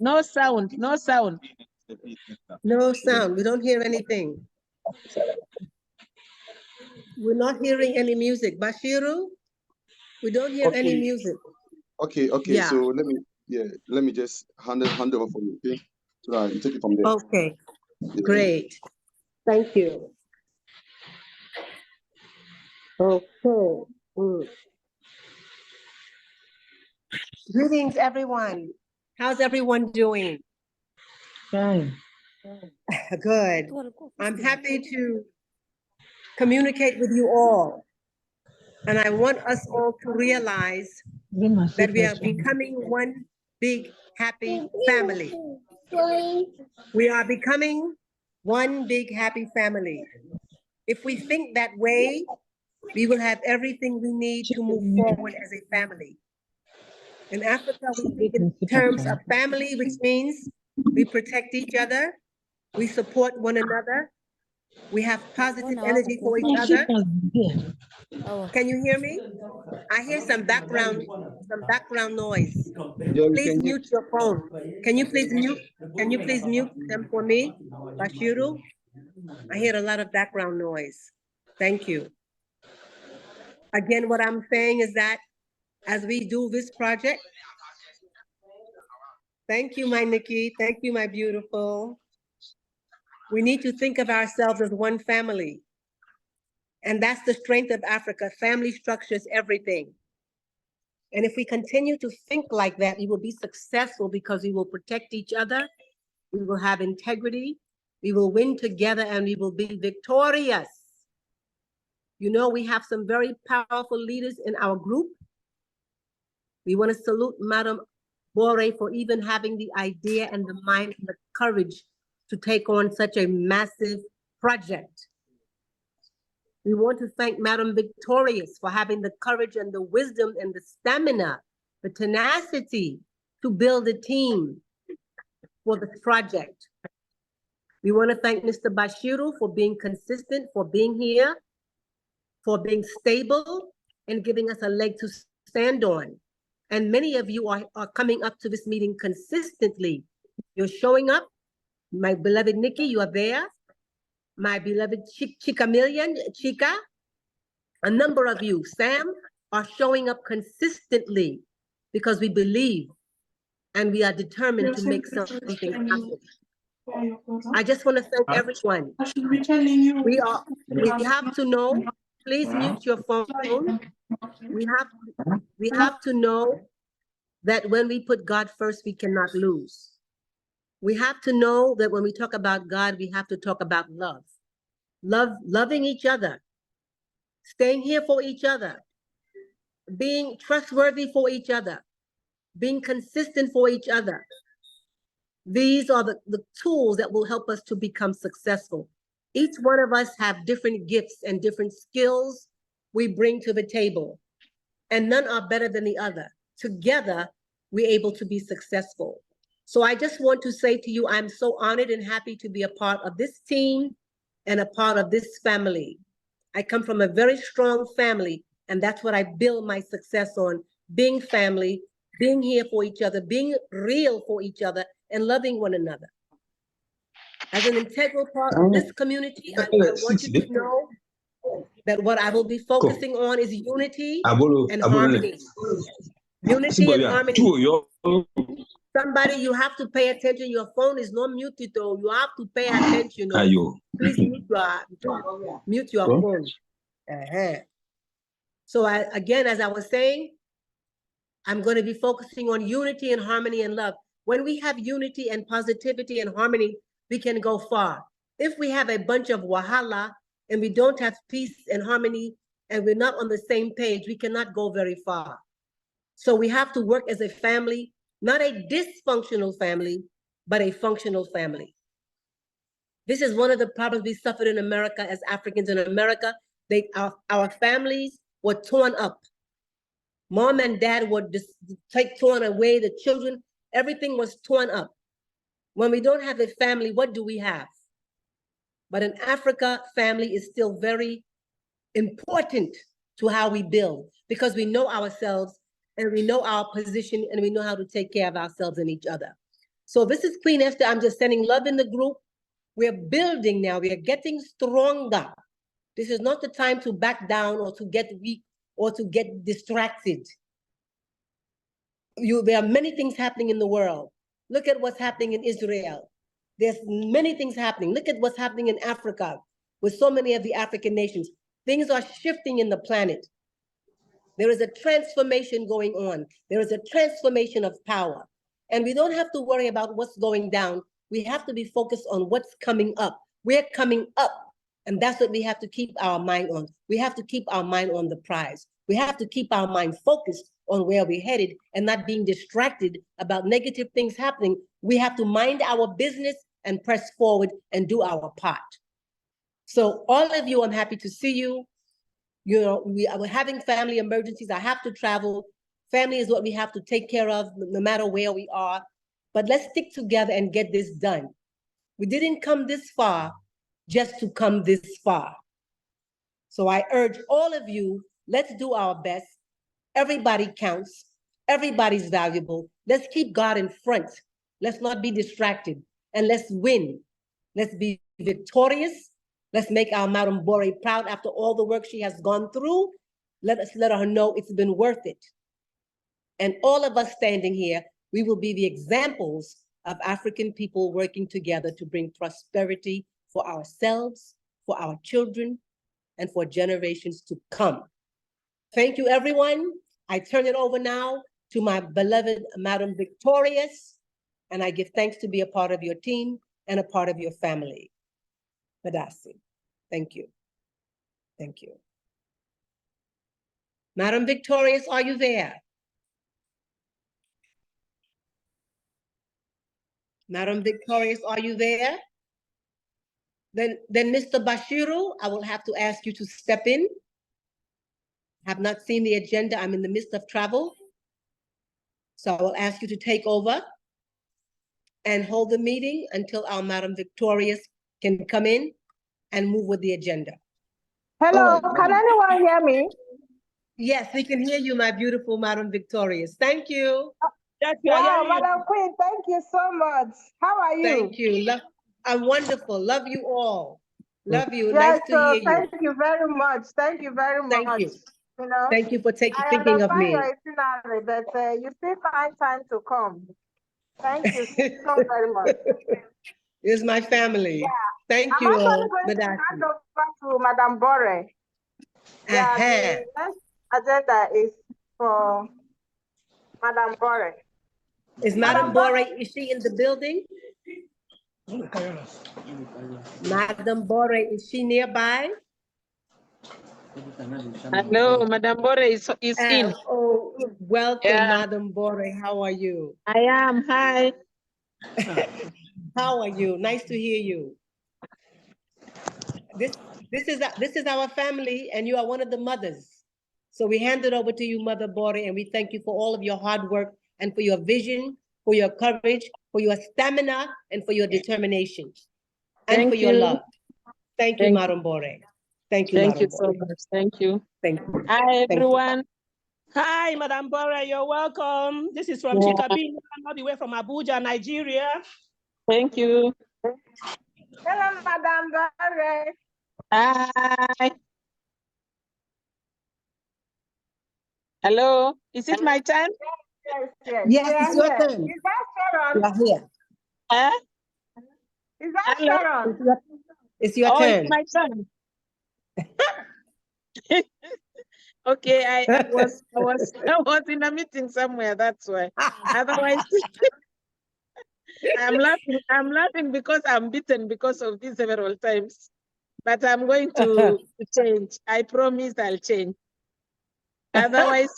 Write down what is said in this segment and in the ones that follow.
No sound, no sound. No sound. We don't hear anything. We're not hearing any music. Bashiru, we don't hear any music. Okay. Yeah. So let me just hand over for you. Okay. So you take it from there. Okay. Yeah. Great. Thank you. Okay. Greetings, everyone. How's everyone doing? Fine. Good. I'm happy to communicate with you all. And I want us all to realize that we are becoming one big, happy family. We are becoming one big, happy family. If we think that way, we will have everything we need to move forward as a family. In Africa, we think in terms of family, which means we protect each other, we support one another, we have positive energy for each other. Can you hear me? I hear some background noise. Please mute your phone. Can you please mute them for me, Bashiru? I hear a lot of background noise. Thank you. Again, what I'm saying is that as we do this project, thank you, my Nikki. Thank you, my beautiful. We need to think of ourselves as one family. And that's the strength of Africa. Family structures everything. And if we continue to think like that, we will be successful because we will protect each other. We will have integrity. We will win together and we will be victorious. You know, we have some very powerful leaders in our group. We want to salute Madam Bore for even having the idea and the mind and the courage to take on such a massive project. We want to thank Madam Victorious for having the courage and the wisdom and the stamina, the tenacity to build a team for this project. We want to thank Mr. Bashiru for being consistent, for being here, for being stable and giving us a leg to stand on. And many of you are coming up to this meeting consistently. You're showing up. My beloved Nikki, you are there. My beloved Chica, a number of you, Sam, are showing up consistently because we believe and we are determined to make something happen. I just want to thank everyone. We have to know, please mute your phone. We have to know that when we put God first, we cannot lose. We have to know that when we talk about God, we have to talk about love. Loving each other, staying here for each other, being trustworthy for each other, being consistent for each other. These are the tools that will help us to become successful. Each one of us have different gifts and different skills we bring to the table, and none are better than the other. Together, we're able to be successful. So I just want to say to you, I'm so honored and happy to be a part of this team and a part of this family. I come from a very strong family, and that's what I build my success on, being family, being here for each other, being real for each other, and loving one another. As an integral part of this community, I want you to know that what I will be focusing on is unity and harmony. Unity and harmony. Somebody, you have to pay attention. Your phone is not muted, though. You have to pay attention. Please mute your phone. So again, as I was saying, I'm going to be focusing on unity and harmony and love. When we have unity and positivity and harmony, we can go far. If we have a bunch of wahala and we don't have peace and harmony and we're not on the same page, we cannot go very far. So we have to work as a family, not a dysfunctional family, but a functional family. This is one of the problems we suffered in America as Africans in America. Our families were torn up. Mom and dad were torn away, the children, everything was torn up. When we don't have a family, what do we have? But in Africa, family is still very important to how we build, because we know ourselves and we know our position and we know how to take care of ourselves and each other. So this is Queen Esther. I'm just sending love in the group. We're building now. We are getting stronger. This is not the time to back down or to get weak or to get distracted. There are many things happening in the world. Look at what's happening in Israel. There's many things happening. Look at what's happening in Africa with so many of the African nations. Things are shifting in the planet. There is a transformation going on. There is a transformation of power. And we don't have to worry about what's going down. We have to be focused on what's coming up. We're coming up. And that's what we have to keep our mind on. We have to keep our mind on the prize. We have to keep our mind focused on where we're headed and not being distracted about negative things happening. We have to mind our business and press forward and do our part. So all of you, I'm happy to see you. You know, we're having family emergencies. I have to travel. Family is what we have to take care of no matter where we are. But let's stick together and get this done. We didn't come this far just to come this far. So I urge all of you, let's do our best. Everybody counts. Everybody's valuable. Let's keep God in front. Let's not be distracted. And let's win. Let's be victorious. Let's make our Madam Bore proud after all the work she has gone through. Let her know it's been worth it. And all of us standing here, we will be the examples of African people working together to bring prosperity for ourselves, for our children, and for generations to come. Thank you, everyone. I turn it over now to my beloved Madam Victorious, and I give thanks to be a part of your team and a part of your family. Madasi, thank you. Thank you. Madam Victorious, are you there? Madam Victorious, are you there? Then Mr. Bashiru, I will have to ask you to step in. Have not seen the agenda. I'm in the midst of travel. So I will ask you to take over and hold the meeting until our Madam Victorious can come in and move with the agenda. Hello, can anyone hear me? Yes, we can hear you, my beautiful Madam Victorious. Thank you. Yes, Wow, Madam Queen, thank you so much. How are you? Thank you. I'm wonderful. Love you all. Love you. Yes, Nice to hear you. thank you very much. Thank you very much. Thank you. You know, Thank you for thinking of me. I understand your itinerary, but you still find time to come. Thank you so very much. It's my family. Yeah. Thank you. I'm actually going to hand over to Madam Bore. Yeah, the next agenda is for Madam Bore. Is Madam Bore, is she in the building? Madam Bore, is she nearby? Hello, Madam Bore is in. Oh, welcome, Yeah. Madam Bore. How are you? I am. Hi. How are you? Nice to hear you. This is our family, and you are one of the mothers. So we hand it over to you, Mother Bore, and we thank you for all of your hard work and for your vision, for your courage, for your stamina, and for your determination, and for your love. Thank you, Madam Bore. Thank you, Thank you Madam so Bore. much. Thank you. Thank you. Hi, everyone. Hi, Madam Bore. You're welcome. This is from Chikabin, all the way from Abuja, Nigeria. Thank you. Hello, Madam Bore. Hi. Hello. Is it my turn? Yes, it's your turn. Is that Sharon? You are here. Huh? Is that Hello? Sharon? It's your turn. It's my turn. Okay, I was in a meeting somewhere, that's why. Otherwise, I'm laughing because I'm beaten because of this several times. But I'm going to change. I promise I'll change. Otherwise,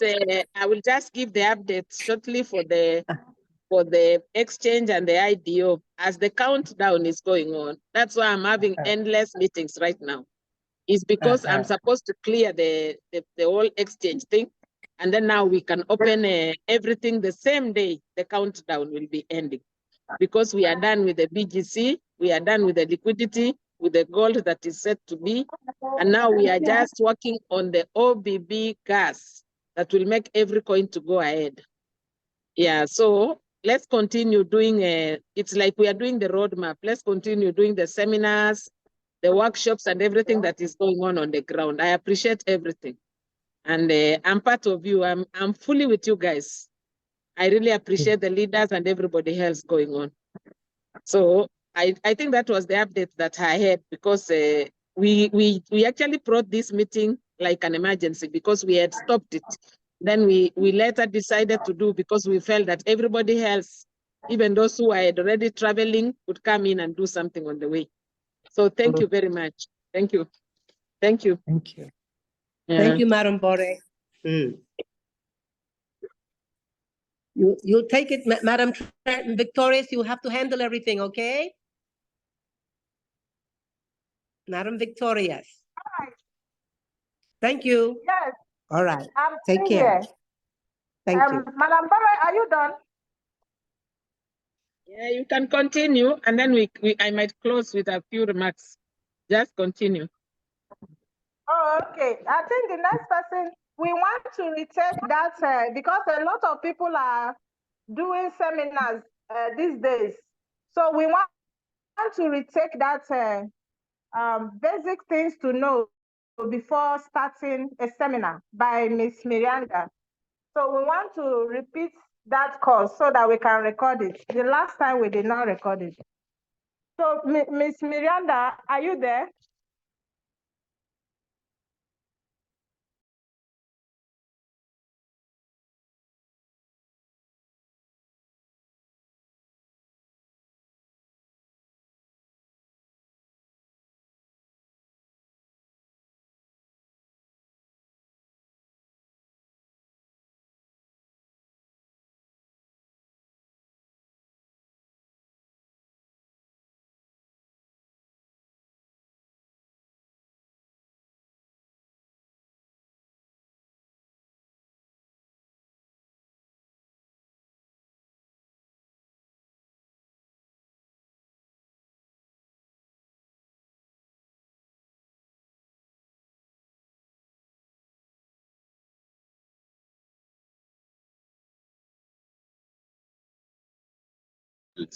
I will just give the updates shortly for the exchange and the IDO as the countdown is going on. That's why I'm having endless meetings right now. It's because I'm supposed to clear the whole exchange thing. And then now we can open everything the same day the countdown will be ending. Because we are done with the BGC, we are done with the liquidity, with the goal that is set to be. And now we are just working on the OBB gas that will make every coin to go ahead. Yeah, so let's continue doing, it's like we are doing the roadmap. Let's continue doing the seminars, the workshops, and everything that is going on the ground. I appreciate everything. And I'm part of you. I'm fully with you guys. I really appreciate the leaders and everybody else going on. So I think that was the update that I had, because we actually brought this meeting like an emergency because we had stopped it. Then we later decided to do, because we felt that everybody else, even those who are already traveling, would come in and do something on the way. So thank you very much. Thank you. Thank you. Thank you. Thank you, Madam Bore. You'll take it, Madam Victorious, you have to handle everything, okay? Madam Victorious. All right. Thank you. Yes. All right. I'm Take still care. here. Thank you. Madam Bore, are you done? Yeah, you can continue, and then I might close with a few remarks. Just continue. Oh, okay. I think the next person, we want to retake that because a lot of people are doing seminars these days. So we want to retake that basic things to know before starting a seminar by Miss Miranda. So we want to repeat that course so that we can record it. The last time we did not record it. So Miss Miranda, are you there?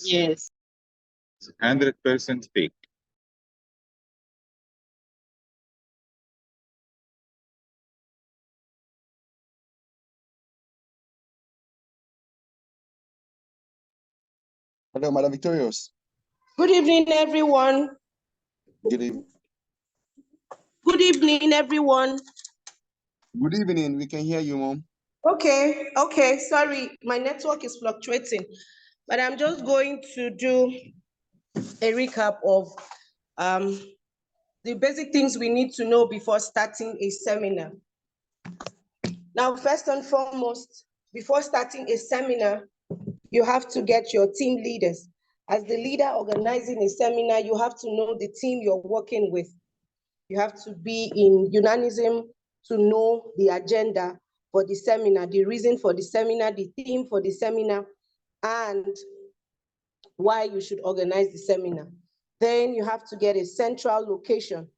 Yes. 100% fake. Hello, Madam Victorious. Good evening, everyone. Good evening. Good evening, everyone. Good evening. We can hear you, Mom. Okay. Sorry, my network is fluctuating, but I'm just going to do a recap of the basic things we need to know before starting a seminar. Now, first and foremost, before starting a seminar, you have to get your team leaders. As the leader organizing a seminar, you have to know the team you're working with. You have to be in unionism to know the agenda for the seminar, the reason for the seminar, the theme for the seminar, and why you should organize the seminar. Then you have to get a central location.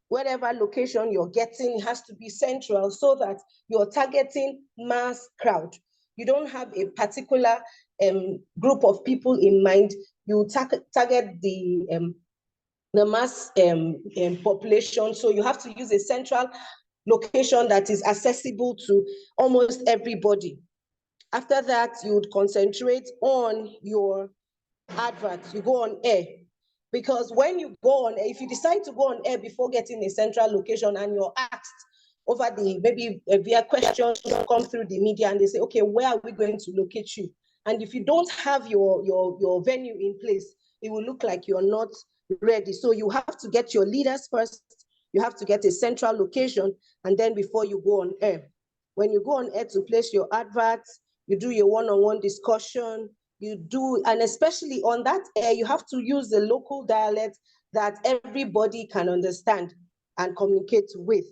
Whatever location you're getting has to be central so that you're targeting mass crowd. You don't have a particular group of people in mind. You target the mass population. So you have to use a central location that is accessible to almost everybody. After that, you would concentrate on your adverts. You go on air. Because when you go on air, if you decide to go on air before getting a central location and you're asked over the, maybe via questions come through the media and they say, okay, where are we going to locate you? And if you don't have your venue in place, it will look like you're not ready. So you have to get your leaders first. You have to get a central location, and then before you go on air. When you go on air to place your adverts, you do your one-on-one discussion, you do, and especially on that air, you have to use the local dialect that everybody can understand and communicate with.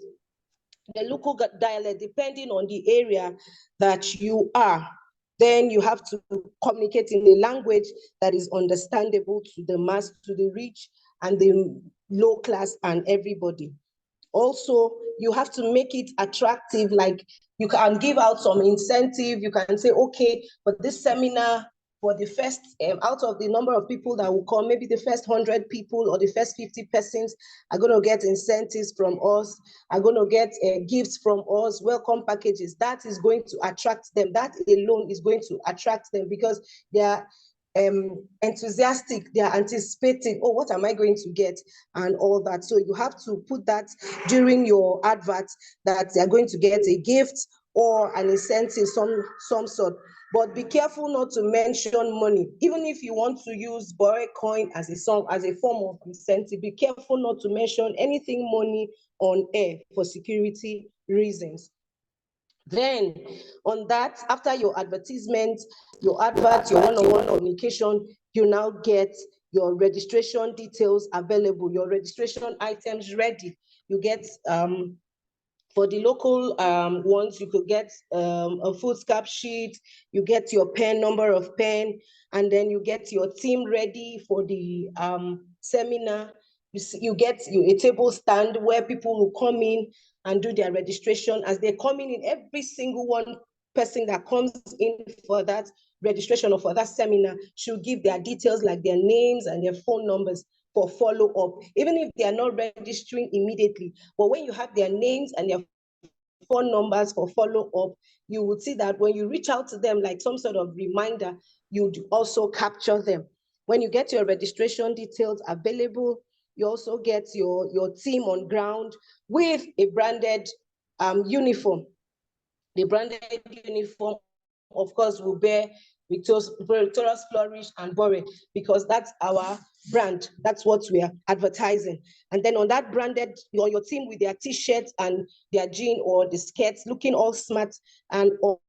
The local dialect, depending on the area that you are, then you have to communicate in a language that is understandable to the mass, to the reach, and the low class and everybody. Also, you have to make it attractive, like you can give out some incentive. You can say, okay, but this seminar, for the first, out of the number of people that will come, maybe the first 100 people or the first 50 persons are going to get incentives from us, are going to get gifts from us, welcome packages. That is going to attract them. That alone is going to attract them because they are enthusiastic, they are anticipating, oh, what am I going to get, and all that. So you have to put that during your advert, that they are going to get a gift or an incentive, some sort. But be careful not to mention money. Even if you want to use borrowed coin as a form of incentive, be careful not to mention anything money on air for security reasons. Then on that, after your advertisement, your advert, your one-on-one communication, you now get your registration details available, your registration items ready. You get, for the local ones, you could get a foolscap sheet, you get your pen, number of pen, and then you get your team ready for the seminar. You get a table stand where people will come in and do their registration. As they're coming in, every single one person that comes in for that registration or for that seminar should give their details, like their names and their phone numbers for follow-up, even if they are not registering immediately. But when you have their names and their phone numbers for follow-up, you would see that when you reach out to them like some sort of reminder, you'd also capture them. When you get your registration details available, you also get your team on ground with a branded uniform. The branded uniform, of course, will bear Victoria's Flourish and Bore, because that's our brand. That's what we are advertising. And then on that branded, your team with their t-shirts and their jean or the skirts, looking all smart and all.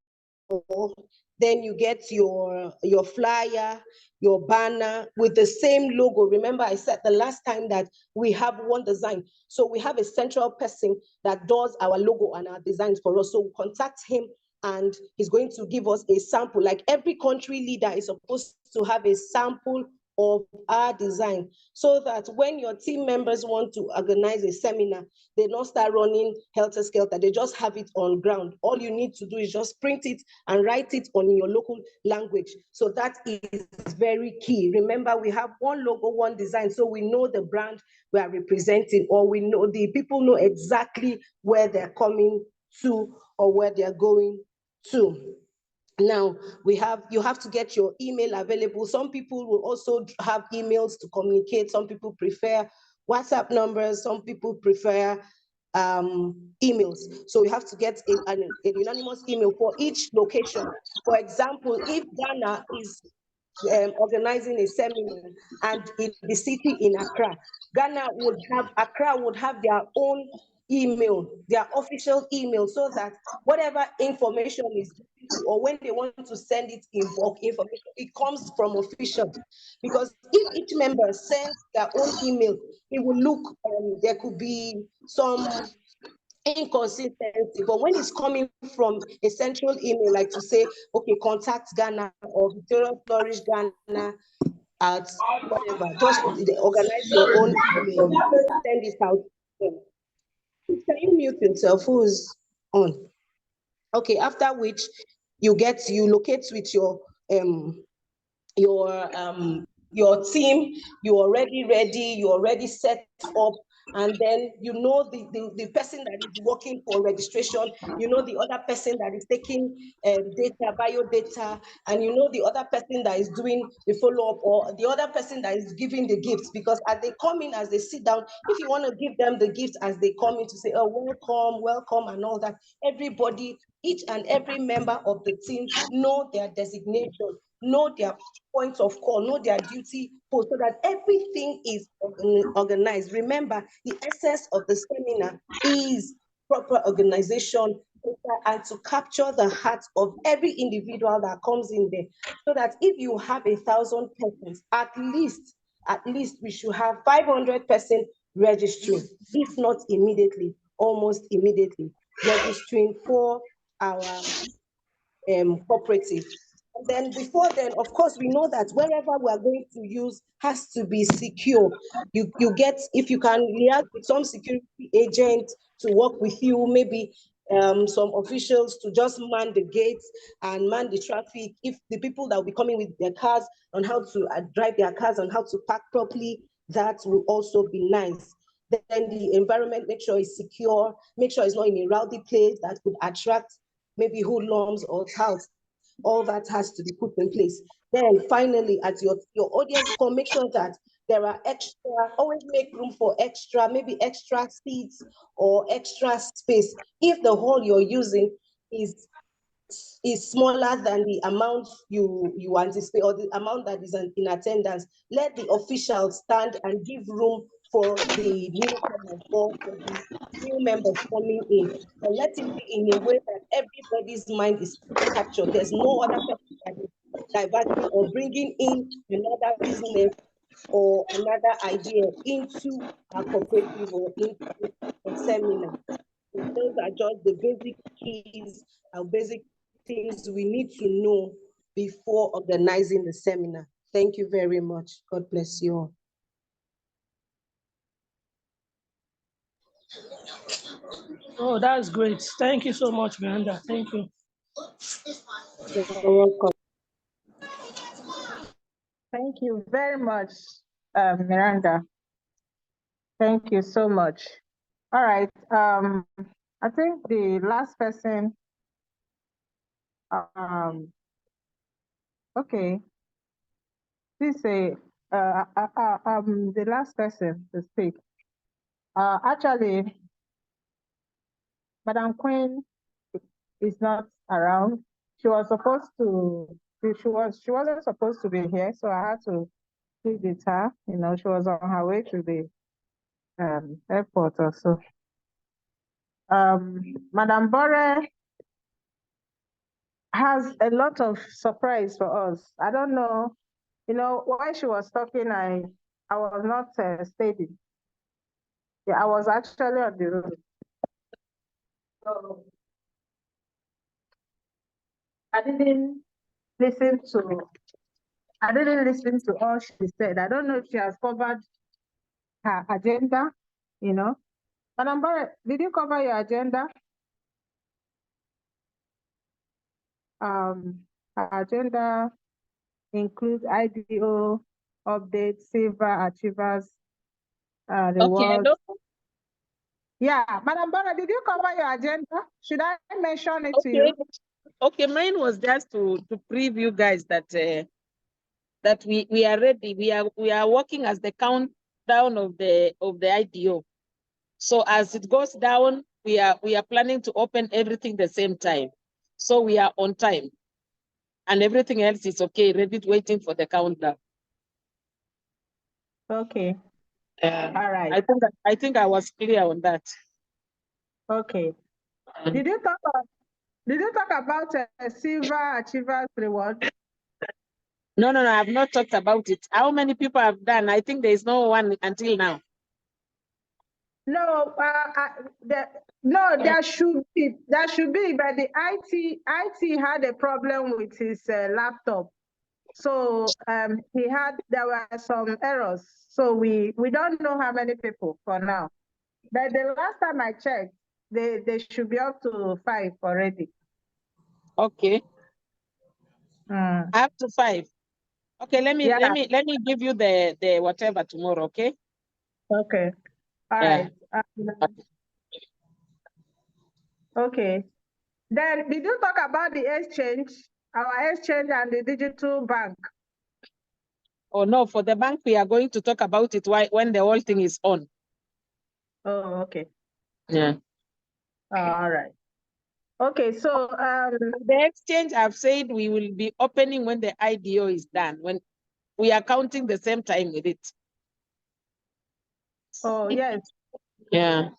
Then you get your flyer, your banner with the same logo. Remember, I said the last time that we have one design. So we have a central person that does our logo and our designs for us. So we contact him and he's going to give us a sample. Like every country leader is supposed to have a sample of our design, so that when your team members want to organize a seminar, they don't start running helter-skelter. They just have it on ground. All you need to do is just print it and write it on your local language. So that is very key. Remember, we have one logo, one design, so we know the brand we are representing, or we know the people know exactly where they're coming to or where they're going to. Now, you have to get your email available. Some people will also have emails to communicate. Some people prefer WhatsApp numbers. Some people prefer emails. So you have to get an unanimous email for each location. For example, if Ghana is organizing a seminar and in the city in Accra, Accra would have their own email, their official email, so that whatever information is, or when they want to send it in bulk information, it comes from official. Because if each member sends their own email, it will look, there could be some inconsistency. But when it's coming from a central email, like to say, okay, contact Ghana or Victoria Flourish Ghana at whatever, just organize your own email, send it out. Can you mute yourself? Who's on? Okay, after which you locate with your team, you're already ready, you're already set up, and then you know the person that is working for registration, you know the other person that is taking bio data, and you know the other person that is doing the follow-up, or the other person that is giving the gifts. Because as they come in, as they sit down, if you want to give them the gifts as they come in to say, oh, welcome, and all that, everybody, each and every member of the team know their designation, know their points of call, know their duty post, so that everything is organized. Remember, the essence of the seminar is proper organization and to capture the heart of every individual that comes in there. So that if you have 1,000 persons, at least we should have 500 persons registering, if not immediately, almost immediately registering for our cooperative. And then before then, of course, we know that wherever we are going to use has to be secure. You get, if you can liaise with some security agent to work with you, maybe some officials to just man the gates and man the traffic. If the people that will be coming with their cars on how to drive their cars, on how to park properly, that will also be nice. Then the environment, make sure it's secure, make sure it's not in a rowdy place that could attract maybe hoodlums or touts. All that has to be put in place. Then finally, at your audience call, make sure that there are extra, always make room for extra, maybe extra seats or extra space. If the hall you're using is smaller than the amount you anticipate or the amount that is in attendance, let the officials stand and give room for the newcomers or for the new members coming in, and let it be in a way that everybody's mind is captured. There's no other person that is diverting or bringing in another business or another idea into a cooperative or into a seminar. So those are just the basic keys and basic things we need to know before organizing the seminar. Thank you very much. God bless you all. Oh, that's great. Thank you so much, Miranda. Thank you. You're welcome. Thank you very much, Miranda. Thank you so much. All right. I think the last person. Okay. Please say the last person to speak. Actually, Madam Queen is not around. She was supposed to. She wasn't supposed to be here, so I had to visit her. You know, she was on her way to the airport or so. Madam Bore has a lot of surprise for us. I don't know, you know, while she was talking, I was not steady. Yeah, I was actually on the road. So I didn't listen to all she said. I don't know if she has covered her agenda, you know. Madam Bore, did you cover your agenda? Her agenda includes IDO, updates, silver achievers, rewards. Okay, Yeah, Madam Bora, did you cover your agenda? Should I mention it to okay. you? Okay, mine was just to preview guys that that we are ready. We are working as the countdown of the IDO. So as it goes down, we are planning to open everything the same time. So we are on time, and everything else is okay, ready, waiting for the countdown. Okay. All right. I think I was clear on that. Okay. Did you talk about silver achievers reward? No, I have not talked about it. How many people have done? I think there is no one until now. No, there should be, but the IT had a problem with his laptop. So there were some errors. So we don't know how many people for now. But the last time I checked, they should be up to 5 already. Okay. Up to 5. Okay, let me give you the whatever tomorrow, okay? Okay. All right. Okay. Then did you talk about the exchange, our exchange and the digital bank? Oh no, for the bank we are going to talk about it when the whole thing is on. Oh, okay. Yeah. All right. Okay, so the exchange I've said we will be opening when the IDO is done, when we are counting the same time with it. Oh yes. Yeah.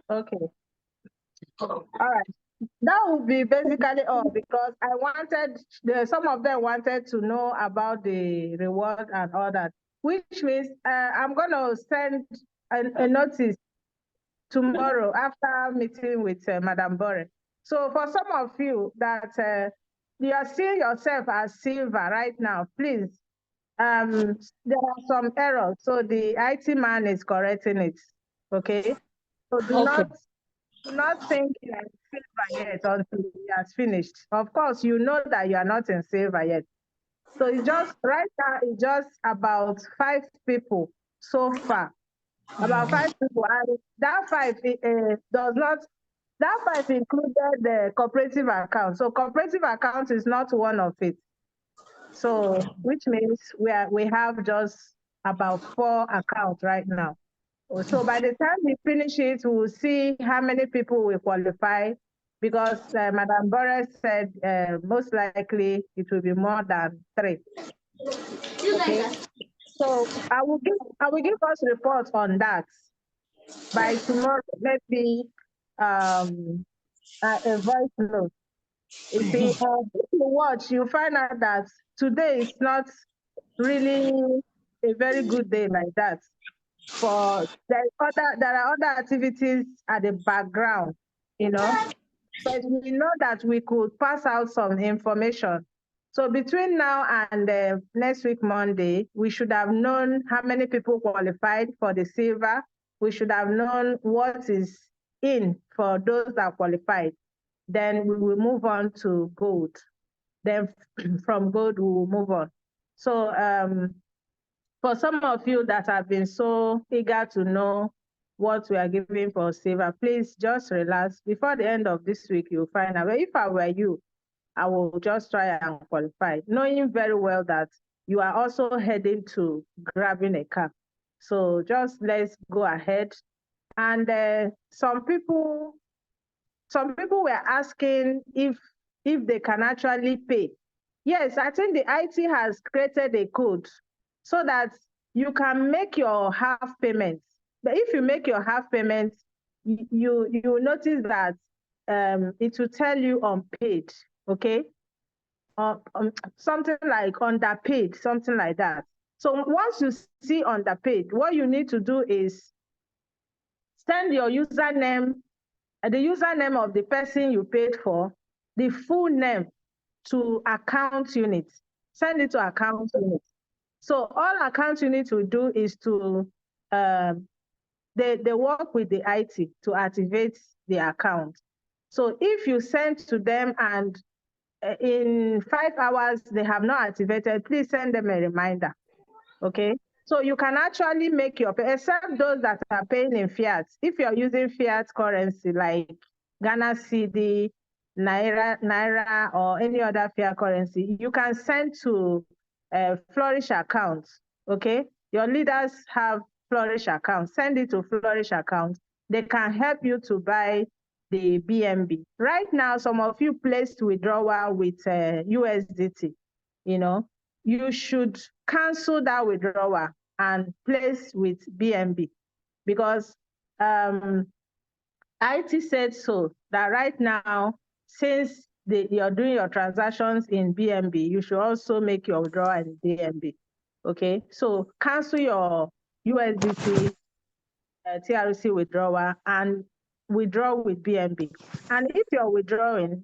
Okay. All right. That would be basically all, because I wanted some of them wanted to know about the reward and all that, which means I'm going to send a notice tomorrow after meeting with Madam Bore. So for some of you that you are seeing yourself as silver right now, please. There are some errors, so the IT man is correcting it. Okay, so do not think you are in silver yet until he has finished. Of course, you know that you are not in silver yet. So it's just right now, it's just about 5 people so far. About 5 people, and that 5 does not. That 5 included the cooperative account. So cooperative account is not one of it. So which means we have just about 4 accounts right now. So by the time we finish it, we'll see how many people will qualify, because Madam Boris said most likely it will be more than 3. Okay. So I will give us reports on that by tomorrow. Maybe a voice note. If you watch, you find out that today is not really a very good day like that. For there are other activities at the background, you know. But we know that we could pass out some information. So between now and next week, Monday, we should have known how many people qualified for the silver. We should have known what is in for those that qualified. Then we will move on to gold. Then from gold, we will move on. So for some of you that have been so eager to know what we are giving for silver, please just relax. Before the end of this week, you'll find out. If I were you, I will just try and qualify, knowing very well that you are also heading to grabbing a car. So just let's go ahead. And some people were asking if they can actually pay. Yes, I think the IT has created a code so that you can make your half payments. But if you make your half payments, you notice that it will tell you unpaid, okay? Something like underpaid, something like that. So once you see underpaid, what you need to do is send your username, the username of the person you paid for, the full name to account unit. Send it to account unit. So all account unit will do is to, they work with the IT to activate the account. So if you send to them and in 5 hours they have not activated, please send them a reminder, okay? So you can actually make your pay, except those that are paying in fiat. If you're using fiat currency like Ghana cedi, Naira, or any other fiat currency, you can send to Flourish account, okay? Your leaders have Flourish account. Send it to Flourish account. They can help you to buy the BNB. Right now, some of you placed withdrawal with USDT, you know, you should cancel that withdrawal and place with BNB, because IT said so, that right now, since you're doing your transactions in BNB, you should also make your withdrawal in BNB. Okay, so cancel your USDT TRC withdrawal and withdraw with BNB. And if you're withdrawing,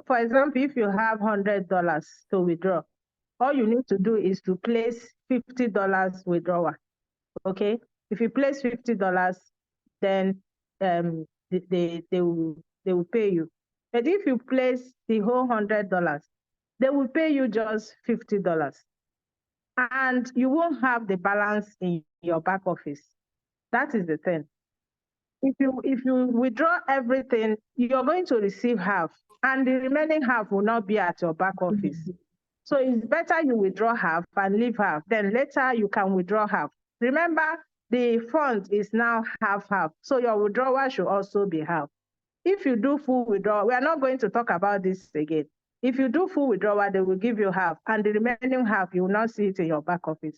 for example, if you have $100 to withdraw, all you need to do is to place $50 withdrawal. Okay, if you place $50, then they will pay you. But if you place the whole $100, they will pay you just $50, and you won't have the balance in your back office. That is the thing. If you withdraw everything, you're going to receive half, and the remaining half will not be at your back office. So it's better you withdraw half and leave half. Then later you can withdraw half. Remember, the fund is now half-half, so your withdrawal should also be half. If you do full withdrawal, we are not going to talk about this again. If you do full withdrawal, they will give you half, and the remaining half, you will not see it in your back office.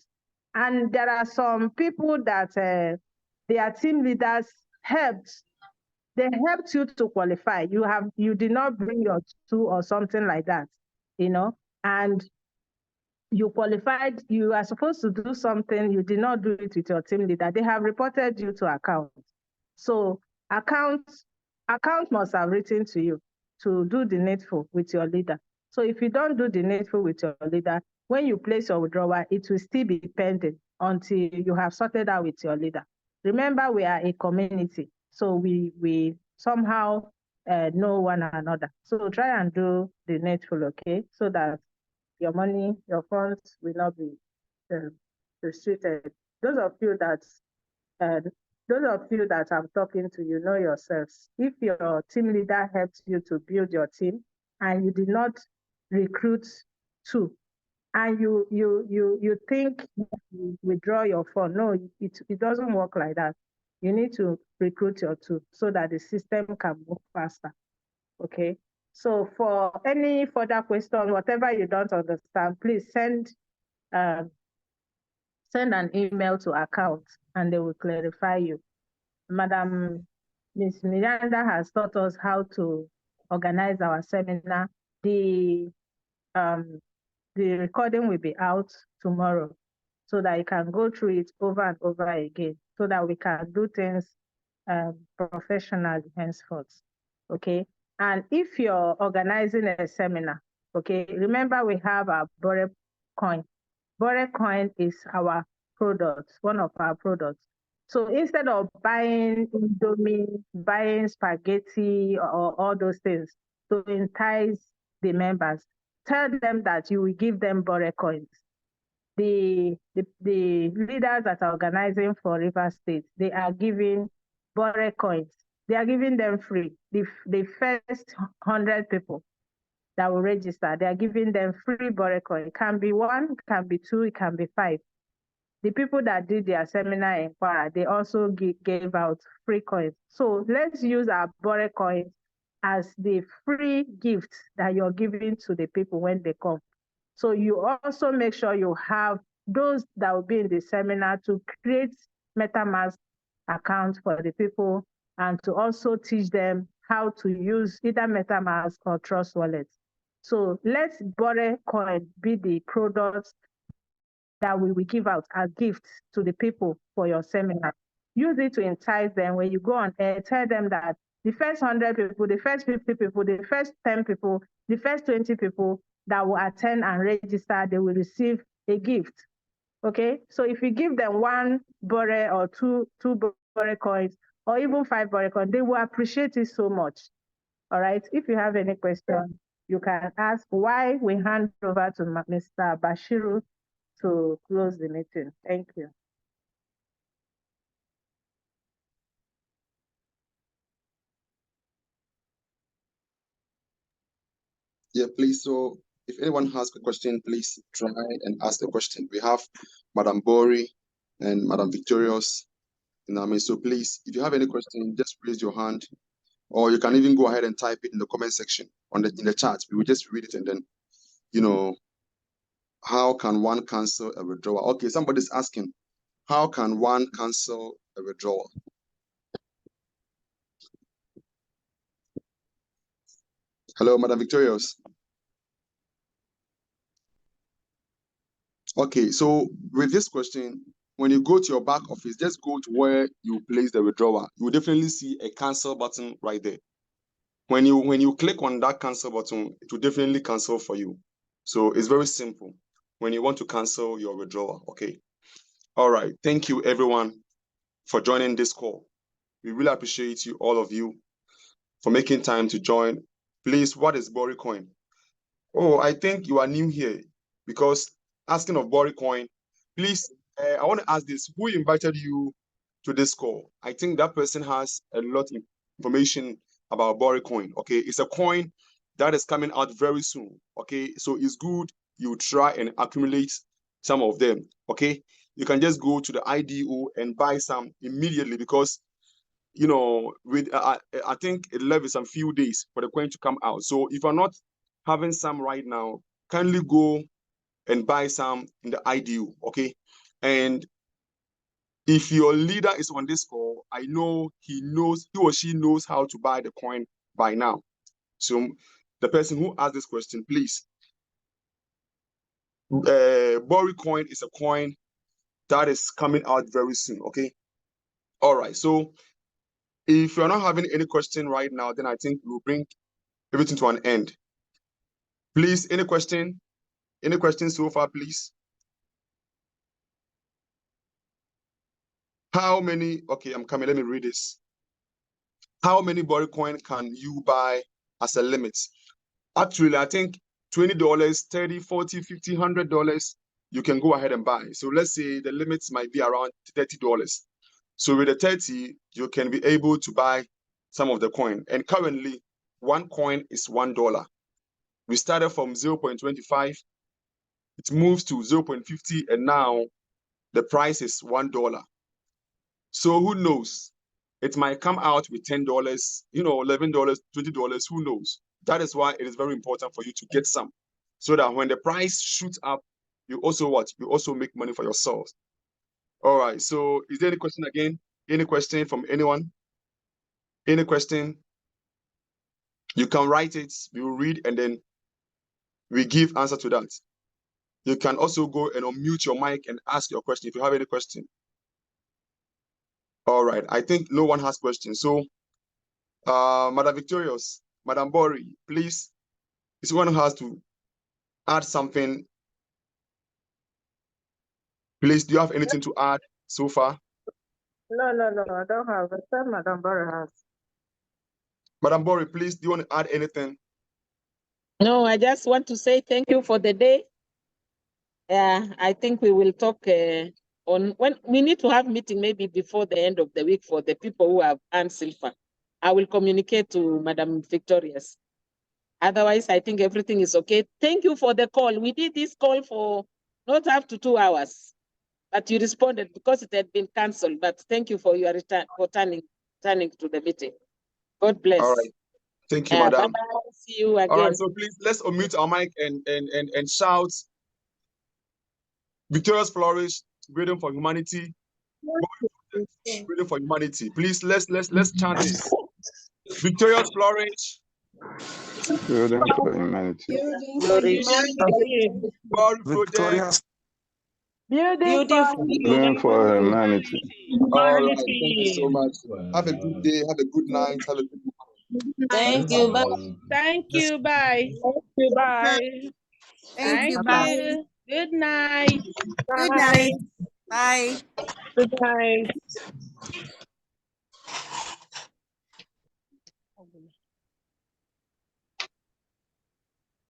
And there are some people that their team leaders helped. They helped you to qualify. You did not bring your 2 or something like that, you know, and you qualified. You are supposed to do something. You did not do it with your team leader. They have reported you to account. So account must have written to you to do the needful with your leader. So if you don't do the needful with your leader, when you place your withdrawal, it will still be pending until you have sorted out with your leader. Remember, we are a community, so we somehow know one another. So try and do the needful, okay? So that your money, your funds will not be restricted. Those of you that I'm talking to, you know yourselves. If your team leader helped you to build your team and you did not recruit two, and you think you withdraw your fund, no, it doesn't work like that. You need to recruit your two so that the system can move faster. Okay. So for any further question, whatever you don't understand, please send an email to account and they will clarify you. Madam Ms. Miranda has taught us how to organize our seminar. The recording will be out tomorrow so that you can go through it over and over again so that we can do things professionally henceforth. Okay. And if you're organizing a seminar, okay, remember we have our Bore coin. Bore coin is our product, one of our products. So instead of buying Indomie, buying spaghetti or all those things to entice the members, tell them that you will give them Bore coins. The leaders that are organizing for River State, they are giving Bore coins. They are giving them free. The first 100 people that will register, they are giving them free Bore coin. It can be 1, it can be 2, it can be 5. The people that did their seminar in Kwara, they also gave out free coins. So let's use our Bore coins as the free gift that you're giving to the people when they come. So you also make sure you have those that will be in the seminar to create MetaMask accounts for the people and to also teach them how to use either MetaMask or Trust Wallet. So let's Bore coin be the product that we will give out as gifts to the people for your seminar. Use it to entice them. When you go on air, tell them that the first 100 people, the first 50 people, the first 10 people, the first 20 people that will attend and register, they will receive a gift. Okay, so if you give them 1 Bore or two Bore coins, or even 5 Bore coins, they will appreciate it so much. All right, if you have any question, you can ask. Why we hand over to Mr. Bashiru to close the meeting. Thank you. Yeah, please. So if anyone has a question, please try and ask the question. We have Madam Bori and Madam Victorious. So please, if you have any question, just raise your hand, or you can even go ahead and type it in the comment section in the chat. We will just read it and then, how can one cancel a withdrawal? Okay, somebody's asking, how can one cancel a withdrawal? Hello, Madam Victorious. Okay, so with this question, when you go to your back office, just go to where you place the withdrawal. You will definitely see a cancel button right there. When you click on that cancel button, it will definitely cancel for you. So it's very simple when you want to cancel your withdrawal. Okay. All right. Thank you, everyone, for joining this call. We really appreciate you, all of you, for making time to join. Please, what is Bori coin? Oh, I think you are new here, because asking of Bori coin, please, I want to ask this. Who invited you to this call? I think that person has a lot of information about Bori coin. Okay, it's a coin that is coming out very soon. Okay, so it's good you try and accumulate some of them. Okay, you can just go to the IDO and buy some immediately, because with I think it left some few days for the coin to come out. So if you're not having some right now, kindly go and buy some in the IDO. Okay, and if your leader is on this call, I know he or she knows how to buy the coin by now. So the person who asked this question, please, Bori coin is a coin that is coming out very soon. Okay, all right. So if you're not having any question right now, then I think we'll bring everything to an end. Please, any question? Any questions so far, please? How many? Okay, I'm coming. Let me read this. How many Borrow coin can you buy as a limit? Actually, I think $20, $30, $40, $50, $100, you can go ahead and buy. So let's say the limits might be around $30. So with the 30, you can be able to buy some of the coin. And currently, one coin is $1. We started from 0.25, it moves to 0.50, and now the price is $1. So who knows? It might come out with $10, $11, $20, who knows? That is why it is very important for you to get some, so that when the price shoots up, you also what? You also make money for yourself. All right, so is there any question again? Any question from anyone? Any question? You can write it, we will read, and then we give answer to that. You can also go and unmute your mic and ask your question if you have any question. All right, I think no one has questions. So, Madam Victorious, Madam Bori, please, if someone has to add something, please, do you have anything to add so far? No, I don't have. I said Madam Barry has. Madam Bori, please, do you want to add anything? No, I just want to say thank you for the day. I think we will talk on when we need to have meeting maybe before the end of the week for the people who have earned silver. I will communicate to Madam Victorious. Otherwise, I think everything is okay. Thank you for the call. We did this call for not up to 2 hours, but you responded because it had been cancelled. But thank you for your return for turning to the meeting. God bless. All right. Thank you, Madam. Bye-bye. See you again. All right, so please let's unmute our mic and shout Victorious Flourish, Freedom for Humanity, Freedom for Humanity. Please let's chant this. Victorious Flourish, Freedom for humanity. Flourish. Glory Project. Freedom for humanity. All right, thank you so much. Have a good day, have a good night, have a good morning. Thank you. Bye. Thank you. Bye. Bye. Thank you. Bye. Good night. Good night. Bye. Good night.